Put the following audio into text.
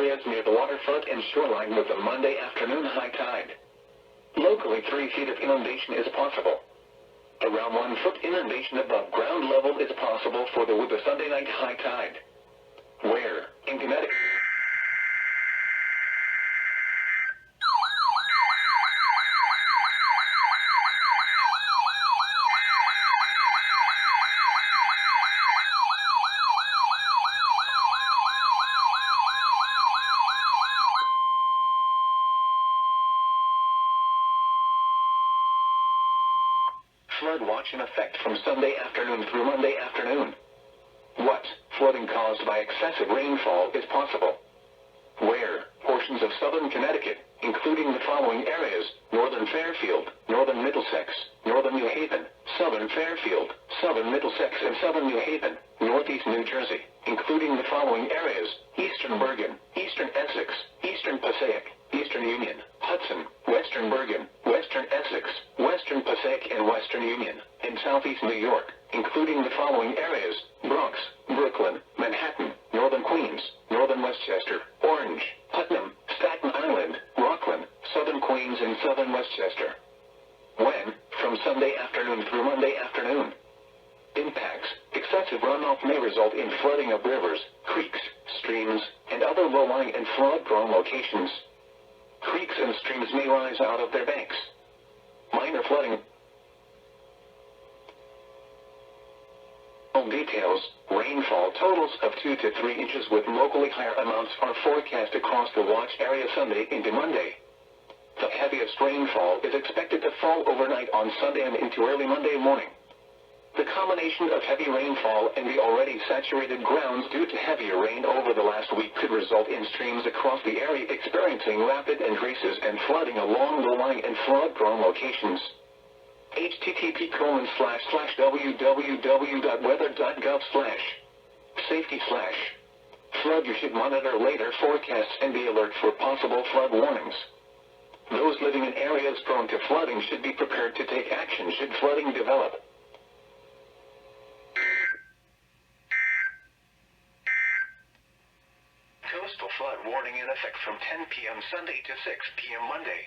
areas near the waterfront and shoreline with a Monday afternoon high tide. Locally, 3 feet of inundation is possible. Around 1 foot inundation above ground level is possible with the Sunday night high tide. Where, in Connecticut. Flood watch in effect from Sunday afternoon through Monday afternoon. What? Flooding caused by excessive rainfall is possible. Where? Portions of southern Connecticut, including the following areas: northern Fairfield, northern Middlesex, northern New Haven, southern Fairfield, southern Middlesex and southern New Haven, northeast New Jersey, including the following areas: eastern Bergen, eastern Essex, eastern Passaic, eastern Union, Hudson, western Bergen, western Essex, western Passaic and western Union, and southeast New York, including the following areas: Bronx, Brooklyn, Manhattan, northern Queens, northern Westchester, Orange, Putnam, Staten Island, Rockland, southern Queens and southern Westchester. When? From Sunday afternoon through Monday afternoon. Impacts: excessive runoff may result in flooding of rivers, creeks, streams, and other low-lying and flood-prone locations. Creeks and streams may rise out of their banks. Minor flooding. Details: rainfall totals of 2 to 3 inches with locally higher amounts are forecast across the watch area Sunday into Monday. The heaviest rainfall is expected to fall overnight on Sunday and into early Monday morning. The combination of heavy rainfall and the already saturated grounds due to heavier rain over the last week could result in streams across the area experiencing rapid increases and flooding along low-lying and flood-prone locations. http://www.weather.gov/safety/ flood. You should monitor later forecasts and be alert for possible flood warnings. Those living in areas prone to flooding should be prepared to take action should flooding develop. Coastal flood warning in effect from 10 p.m. Sunday to 6 p.m. Monday.